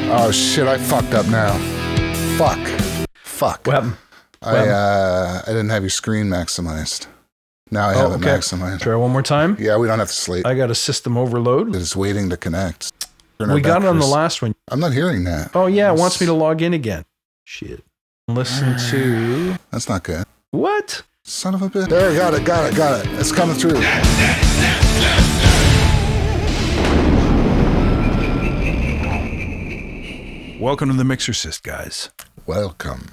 Oh shit! I fucked up now. Fuck. What happened? I didn't have your screen maximized. Now I have it maximized. Try one more time. Yeah, we don't have to sleep. I got a system overload. It's waiting to connect. We got it on the last one. I'm not hearing that. Oh yeah, it wants me to log in again. Shit. Listen to. That's not good. What? Son of a bitch. There, got it. It's coming through. Welcome to the Mixorcist, guys. Welcome.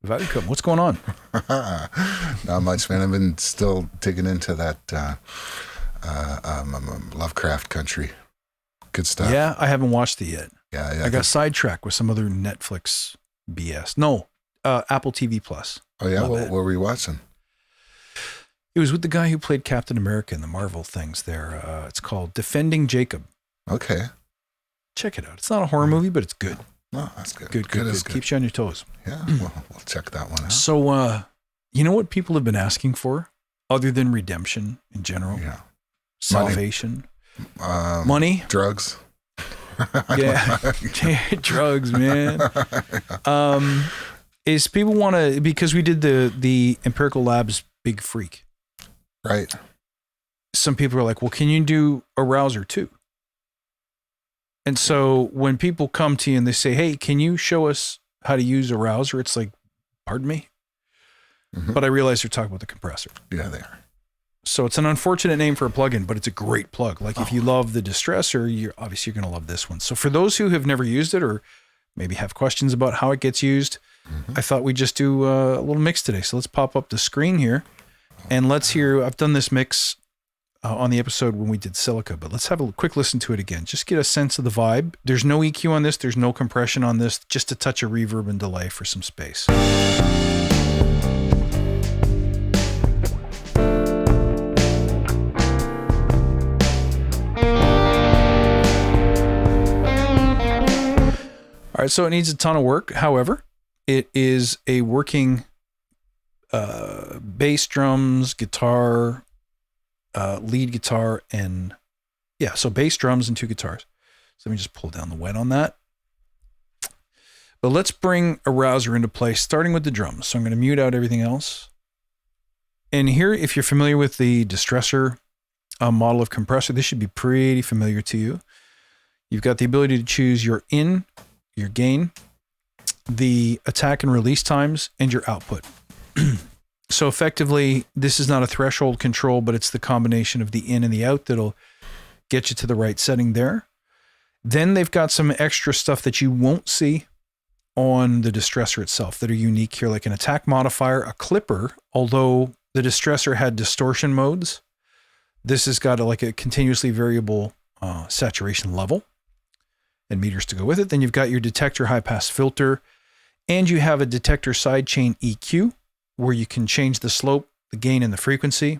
What's going on? Not much, man. I've been still digging into that Lovecraft country. Good stuff. Yeah, I haven't watched it yet. Yeah. I got sidetracked with some other Netflix BS. No, Apple TV Plus. Oh yeah, what were you watching? It was with the guy who played Captain America in the Marvel things there. It's called Defending Jacob. Okay. Check it out. It's not a horror movie, but it's good. Oh, that's good. Good. Keeps you on your toes. Yeah, well, we'll check that one out. So, you know what people have been asking for, other than redemption in general? Yeah. Salvation. Money. Drugs. Yeah. Drugs, man. Is people want to, because we did the Empirical Labs Big Freak. Right. Some people are like, well, can you do Arousor too? And so when people come to you and they say, hey, can you show us how to use Arousor? It's like, pardon me? Mm-hmm. But I realize they're talking about the compressor. Yeah, they are. So it's an unfortunate name for a plugin, but it's a great plug. Like if you love the distressor, you're going to love this one. So for those who have never used it or maybe have questions about how it gets used, I thought we'd just do a little mix today. So let's pop up the screen here and let's hear, I've done this mix on the episode when we did Silica, but let's have a quick listen to it again. Just get a sense of the vibe. There's no EQ on this. There's no compression on this. Just a touch of reverb and delay for some space. All right, so it needs a ton of work. However, it is a working bass, drums, guitar, lead guitar, and so bass, drums, and 2 guitars. So let me just pull down the wet on that. But let's bring Arousor into play, starting with the drums. So I'm going to mute out everything else. And here, if you're familiar with the distressor model of compressor, this should be pretty familiar to you. You've got the ability to choose your in, your gain, the attack and release times, and your output. So effectively, this is not a threshold control, but it's the combination of the in and the out that'll get you to the right setting there. Then they've got some extra stuff that you won't see on the distressor itself that are unique here, like an attack modifier, a clipper, although the distressor had distortion modes. This has got a continuously variable saturation level and meters to go with it. Then you've got your detector high pass filter, and you have a detector sidechain EQ where you can change the slope, the gain, and the frequency,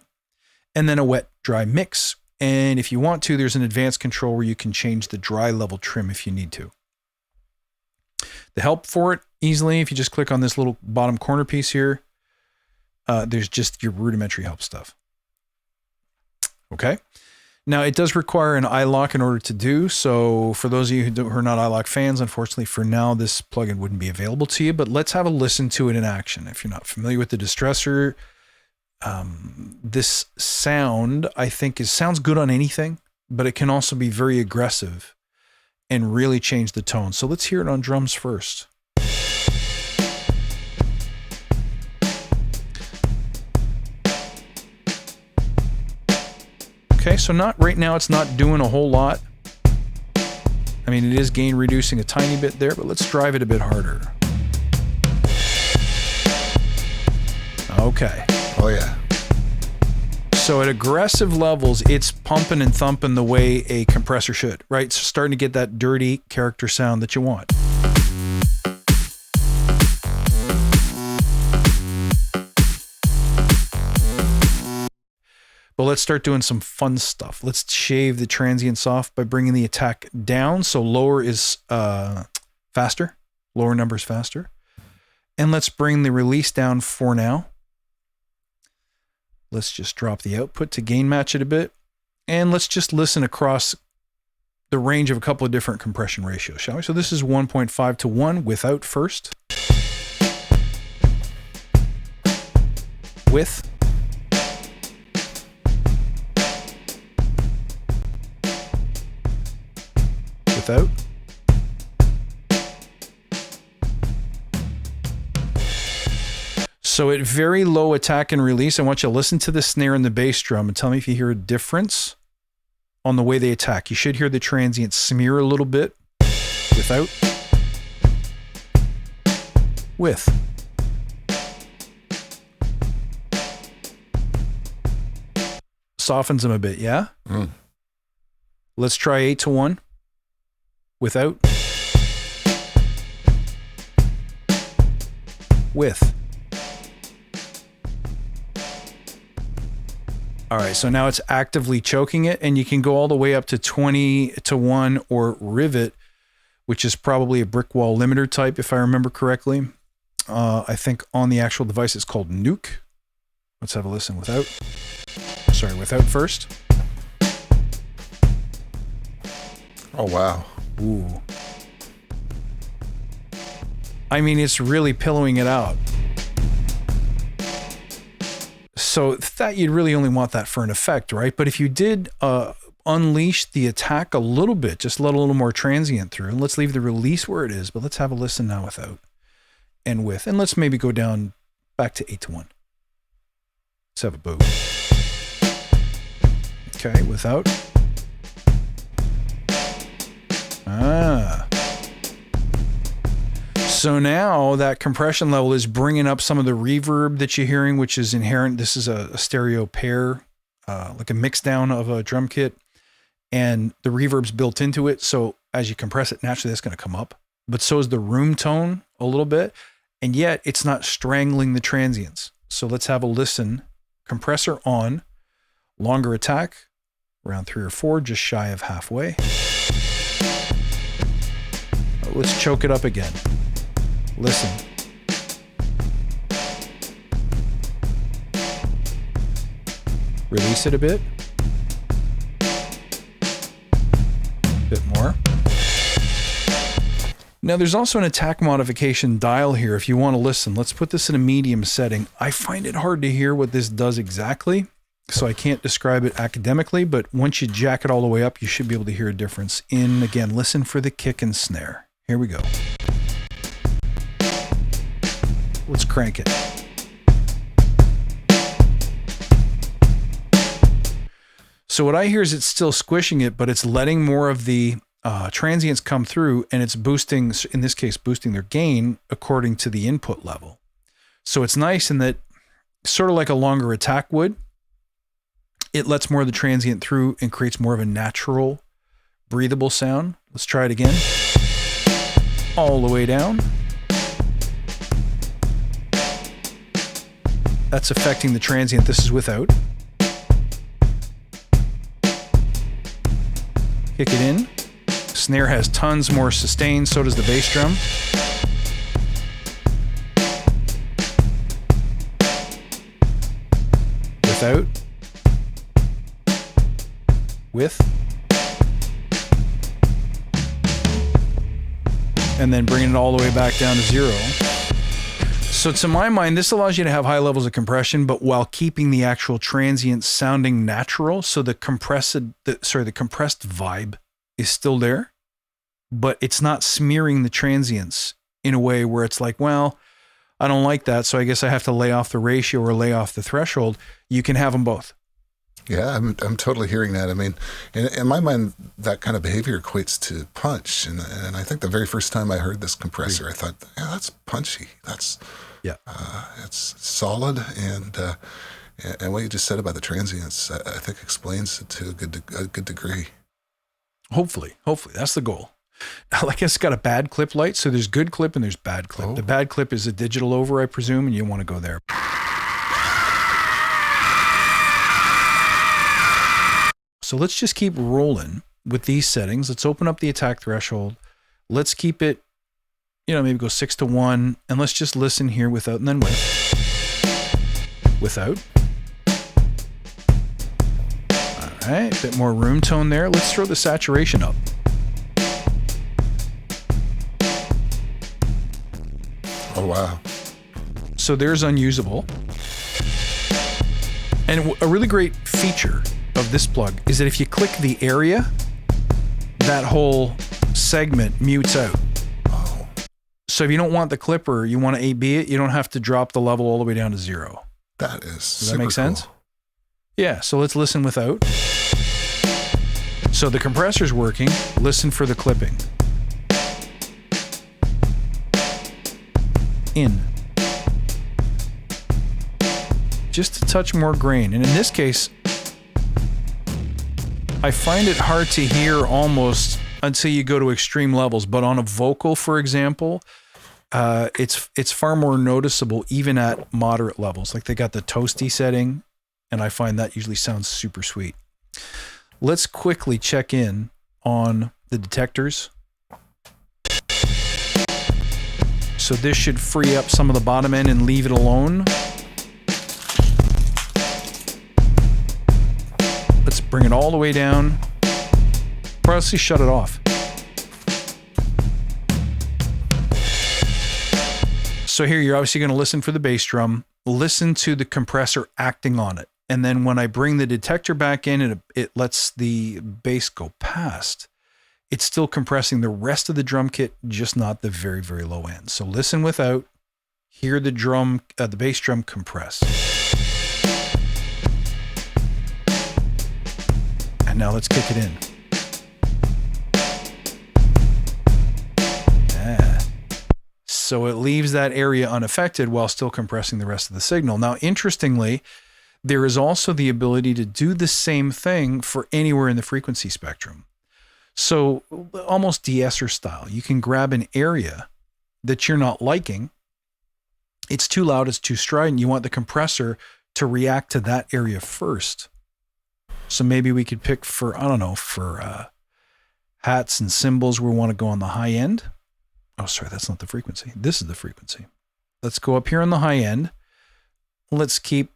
and then a wet dry mix. And if you want to, there's an advanced control where you can change the dry level trim if you need to. The help for it easily, if you just click on this little bottom corner piece here, there's just your rudimentary help stuff. Okay. Now, it does require an iLock in order to do. So for those of you who are not iLock fans, unfortunately for now, this plugin wouldn't be available to you, but let's have a listen to it in action. If you're not familiar with the distressor, this sound, I think, sounds good on anything, but it can also be very aggressive and really change the tone. So let's hear it on drums first. Okay, so right now it's not doing a whole lot. I mean, it is gain reducing a tiny bit there, but let's drive it a bit harder. Okay. Oh yeah. So at aggressive levels, it's pumping and thumping the way a compressor should, right? So starting to get that dirty character sound that you want. But let's start doing some fun stuff. Let's shave the transients off by bringing the attack down. So lower is faster, lower number is faster. And let's bring the release down for now. Let's just drop the output to gain match it a bit. And let's just listen across the range of a couple of different compression ratios, shall we? So this is 1.5 to 1 without first. With. Without. So at very low attack and release, I want you to listen to the snare and the bass drum and tell me if you hear a difference on the way they attack. You should hear the transient smear a little bit. Without. With. Softens them a bit, yeah? Let's try 8 to 1. Without. With. All right, so now it's actively choking it, and you can go all the way up to 20 to 1 or rivet, which is probably a brick wall limiter type, if I remember correctly. I think on the actual device it's called Nuke. Let's have a listen without. Sorry, without first. Oh, wow. Ooh. I mean, it's really pillowing it out. So that you'd really only want that for an effect, right? But if you did unleash the attack a little bit, just let a little more transient through, and let's leave the release where it is, but let's have a listen now without and with. And let's maybe go down back to 8 to 1. Let's have a boo. Okay, without. So now that compression level is bringing up some of the reverb that you're hearing, which is inherent. This is a stereo pair, like a mix down of a drum kit, and the reverb's built into it. So as you compress it, naturally that's going to come up, but so is the room tone a little bit, and yet it's not strangling the transients. So let's have a listen. Compressor on, longer attack, around 3 or 4, just shy of halfway. Let's choke it up again. Listen. Release it a bit. Bit more. Now there's also an attack modification dial here if you want to listen. Let's put this in a medium setting. I find it hard to hear what this does exactly, so I can't describe it academically, but once you jack it all the way up, you should be able to hear a difference. Again, listen for the kick and snare. Here we go. Let's crank it. So what I hear is it's still squishing it, but it's letting more of the transients come through, and it's boosting, in this case, boosting their gain according to the input level. So it's nice in that, sort of like a longer attack would, it lets more of the transient through and creates more of a natural, breathable sound. Let's try it again. All the way down. That's affecting the transient. This is without. Kick it in. Snare has tons more sustain, so does the bass drum. Without. With. And then bringing it all the way back down to 0. So to my mind, this allows you to have high levels of compression, but while keeping the actual transient sounding natural. So the compressed vibe is still there, but it's not smearing the transients in a way where it's like, well, I don't like that, so I guess I have to lay off the ratio or lay off the threshold. You can have them both. Yeah, I'm totally hearing that. I mean, in my mind, that kind of behavior equates to punch. And I think the very first time I heard this compressor, I thought, yeah, that's punchy. That's, yeah, it's solid. And what you just said about the transients, I think explains it to a good degree. Hopefully, that's the goal. Like it's got a bad clip light, so there's good clip and there's bad clip. Oh. The bad clip is a digital over, I presume, and you want to go there. So let's just keep rolling with these settings. Let's open up the attack threshold. Let's keep it, maybe go 6 to 1, and let's just listen here without and then with. Without. All right, a bit more room tone there. Let's throw the saturation up. Oh, wow. So there's unusable. And a really great feature of this plug is that if you click the area, that whole segment mutes out. Oh, So if you don't want the clipper, you want to A/B it, you don't have to drop the level all the way down to 0. that is Does that make sense? cool. Yeah, so let's listen without. So the compressor's working. Listen for the clipping. In. Just a touch more grain. And in this case, I find it hard to hear almost until you go to extreme levels. But on a vocal, for example, it's far more noticeable even at moderate levels. Like they got the toasty setting, and I find that usually sounds super sweet. Let's quickly check in on the detectors. So this should free up some of the bottom end and leave it alone. Let's bring it all the way down. Probably shut it off. So here you're obviously going to listen for the bass drum. Listen to the compressor acting on it. And then when I bring the detector back in and it lets the bass go past, it's still compressing the rest of the drum kit, just not the very, very low end. So listen without, hear the drum, the bass drum compress. And now let's kick it in. Yeah. So it leaves that area unaffected while still compressing the rest of the signal. Now, interestingly, there is also the ability to do the same thing for anywhere in the frequency spectrum. So almost de-esser style. You can grab an area that you're not liking. It's too loud, it's too strident. You want the compressor to react to that area first. So maybe we could pick for, I don't know, for hats and cymbals, we want to go on the high end. Oh, sorry, that's not the frequency. This is the frequency. Let's go up here on the high end. Let's keep.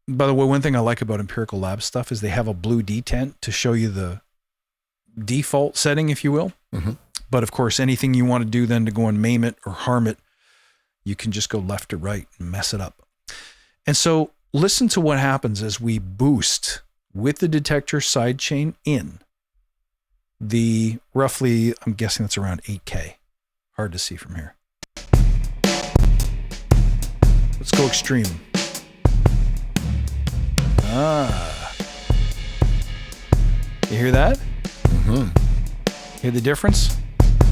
By the way, one thing I like about Empirical Lab stuff is they have a blue detent to show you the default setting, if you will. Mm-hmm. But of course, anything you want to do then to go and maim it or harm it, you can just go left to right and mess it up. And so listen to what happens as we boost with the detector sidechain in the roughly, I'm guessing that's around 8K. Hard to see from here. Let's go extreme. You hear that? Mm-hmm. Hear the difference?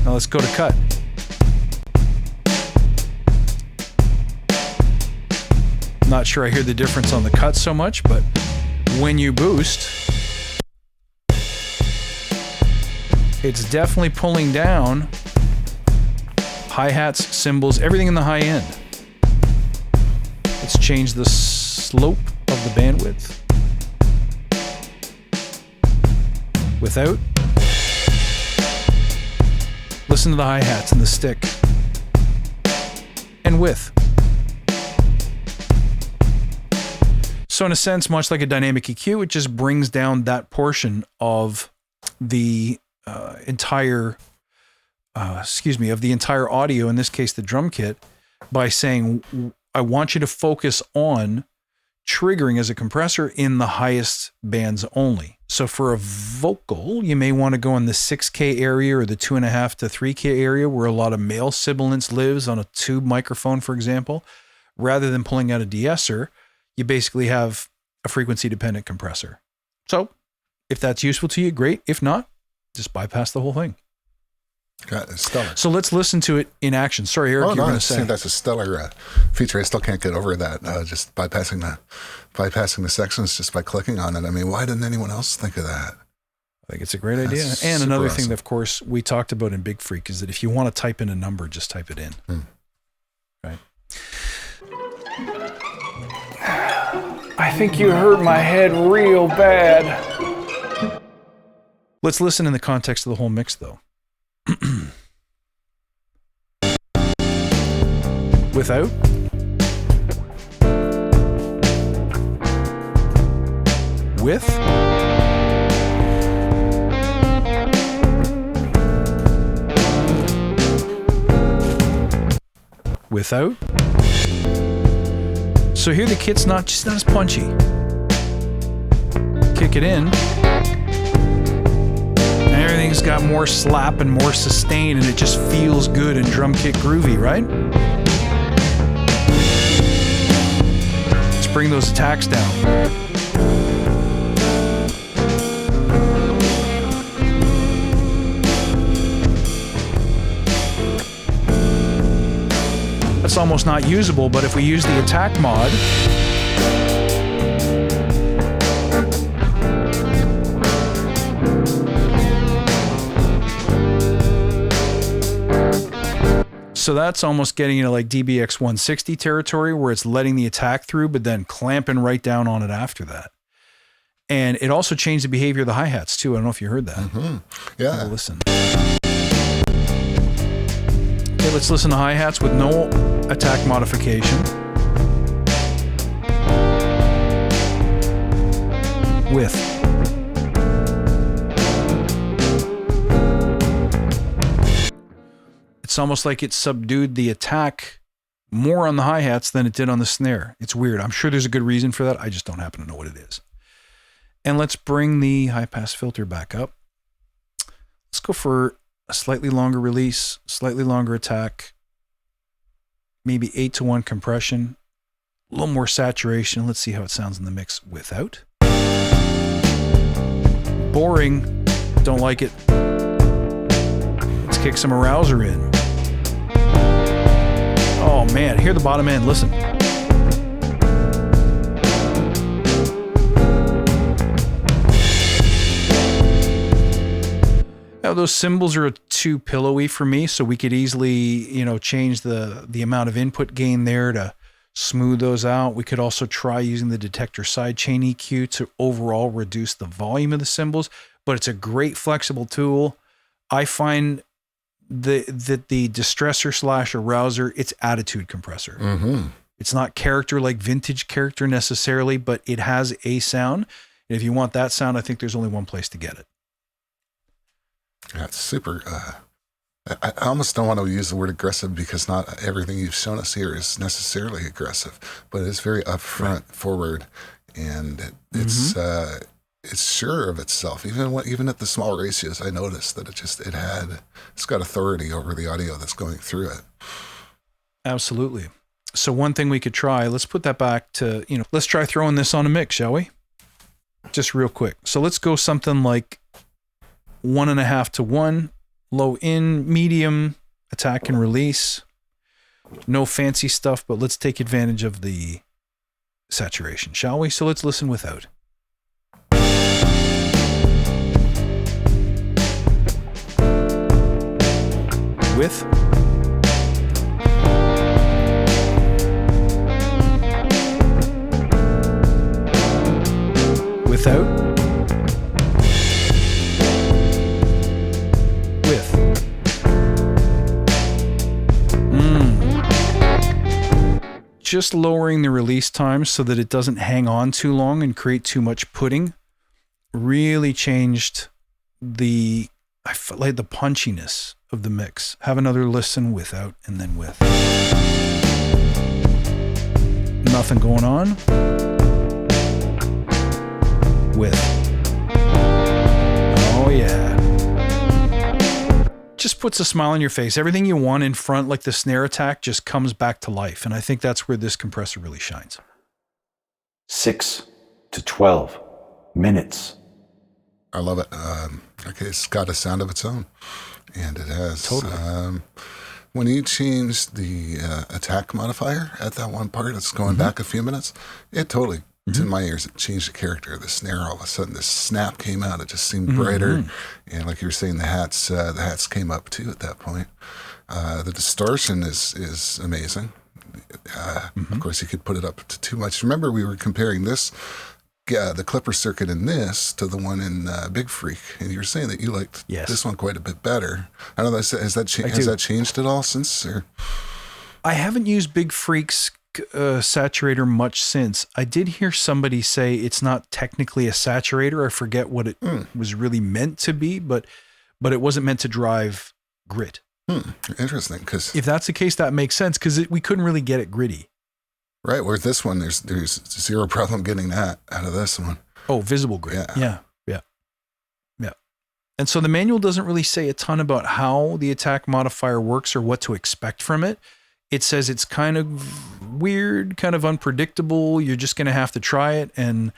Now let's go to cut. Not sure I hear the difference on the cut so much, but when you boost, it's definitely pulling down hi-hats, cymbals, everything in the high end. Let's change the slope of the bandwidth. Without. Listen to the hi-hats and the stick. And with. So in a sense, much like a dynamic EQ, it just brings down that portion of the entire audio, in this case, the drum kit, by saying, I want you to focus on triggering as a compressor in the highest bands only. So for a vocal, you may want to go in the 6K area or the 2.5 to 3K area where a lot of male sibilance lives on a tube microphone, for example. Rather than pulling out a de-esser, you basically have a frequency dependent compressor. So if that's useful to you, great. If not, just bypass the whole thing. God, it's stellar. So let's listen to it in action. Sorry, Eric, you're going to say. I think that's a stellar feature. I still can't get over that. Just bypassing the sections just by clicking on it. I mean, why didn't anyone else think of that? I think it's a great idea. And another thing that, of course, we talked about in Big Freak is that if you want to type in a number, just type it in. Right? I think you hurt my head real bad. Let's listen in the context of the whole mix, though. Without. With. without. So here the kit's just not as punchy. Kick it in. And everything's got more slap and more sustain, and it just feels good and drum kit groovy, right? Let's bring those attacks down. That's almost not usable, but if we use the attack mod, so that's almost getting into like DBX 160 territory where it's letting the attack through, but then clamping right down on it after that. And it also changed the behavior of the hi-hats too. I don't know if you heard that. Mm-hmm. Yeah. Have a listen. Okay, let's listen to hi-hats with no attack modification. With. It's almost like it subdued the attack more on the hi-hats than it did on the snare. It's weird. I'm sure there's a good reason for that. I just don't happen to know what it is. And let's bring the high-pass filter back up. Let's go for a slightly longer release, slightly longer attack, maybe 8-to-1 compression, a little more saturation. Let's see how it sounds in the mix without. Boring. Don't like it. Let's kick some Arousor in. Oh man, hear the bottom end. Listen. Now those cymbals are too pillowy for me, so we could easily, change the amount of input gain there to smooth those out. We could also try using the detector sidechain EQ to overall reduce the volume of the cymbals, but it's a great flexible tool. I find that the distressor / arouser, it's attitude compressor. Mm-hmm. It's not character like vintage character necessarily, but it has a sound. And if you want that sound, I think there's only one place to get it. That's super. I almost don't want to use the word aggressive because not everything you've shown us here is necessarily aggressive, but it's very upfront, forward, and it's sure of itself. Even at the small ratios, I noticed that it's got authority over the audio that's going through it. Absolutely. So one thing we could try, let's put that back to, let's try throwing this on a mix, shall we? Just real quick. So let's go something like 1.5-to-1, low in, medium, attack and release. No fancy stuff, but let's take advantage of the saturation, shall we? So let's listen without. With. Without. With. Just lowering the release time so that it doesn't hang on too long and create too much pudding really changed I felt like the punchiness of the mix. Have another listen without and then with. Nothing going on. With. Oh yeah. Just puts a smile on your face. Everything you want in front, like the snare attack, just comes back to life. And I think that's where this compressor really shines. 6 to 12 minutes. I love it. Okay, it's got a sound of its own, and it has. Totally. When you change the attack modifier at that one part, it's going back a few minutes. It totally, to my ears, it changed the character of the snare. All of a sudden, this snap came out. It just seemed brighter, and like you were saying, the hats came up too at that point. The distortion is amazing. Of course, you could put it up to too much. Remember, we were comparing this. The Clipper circuit in this to the one in Big Freak, and you were saying that you liked this one quite a bit better. I don't know, has that changed at all since? Or? I haven't used Big Freak's saturator much since. I did hear somebody say it's not technically a saturator. I forget what it was really meant to be, but it wasn't meant to drive grit. Interesting, because If that's the case, that makes sense because we couldn't really get it gritty. right, whereas this one, there's zero problem getting that out of this one. Oh, visible grit. Yeah. Yeah. And so the manual doesn't really say a ton about how the attack modifier works or what to expect from it. It says it's kind of weird, kind of unpredictable. You're just going to have to try it, and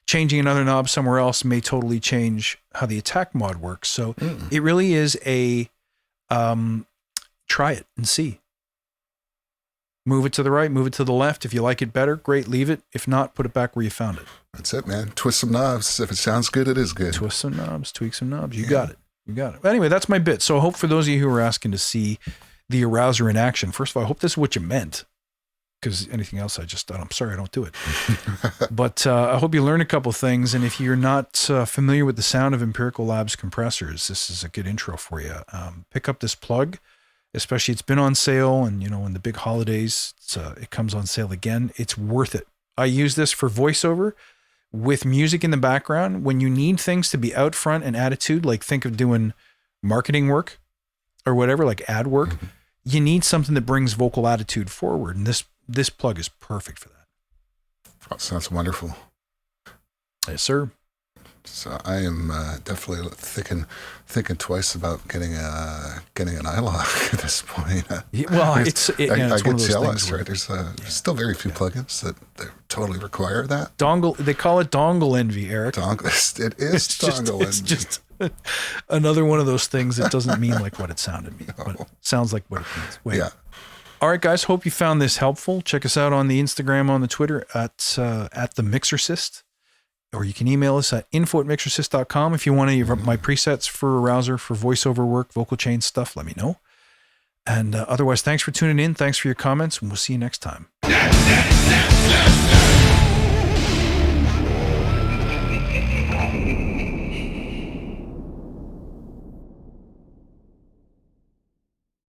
changing another knob somewhere else may totally change how the attack mod works. So it really is a try it and see. Move it to the right, move it to the left. If you like it better, great, leave it. If not, put it back where you found it. That's it, man. Twist some knobs. If it sounds good, it is good. Twist some knobs, tweak some knobs. You got it. You got it. But anyway, that's my bit. So I hope for those of you who are asking to see the Arousor in action, first of all, I hope this is what you meant. Because anything else, I'm sorry, I don't do it. But I hope you learned a couple things. And if you're not familiar with the sound of Empirical Labs compressors, this is a good intro for you. Pick up this plug. Especially it's been on sale, and in the big holidays, it comes on sale again. It's worth it. I use this for voiceover with music in the background. When you need things to be out front and attitude, like think of doing marketing work or whatever, like ad work, you need something that brings vocal attitude forward. And this plug is perfect for that. Oh, sounds wonderful. Yes, sir. So I am definitely thinking twice about getting an iLock at this point. Well, it's I one of get those jealous, things right? There's still very few plugins that totally require that. Dongle. They call it dongle envy, Eric. It is dongle envy. It's just another one of those things that doesn't mean like what it sounded mean, but it sounds like what it means. Wait. Yeah. All right, guys. Hope you found this helpful. Check us out on the Instagram, on the Twitter at the Mixorcist. Or you can email us at info@mixorcist.com. If you want any of my presets for Arousor, for voiceover work, vocal chain stuff, let me know. And otherwise, thanks for tuning in. Thanks for your comments, and we'll see you next time.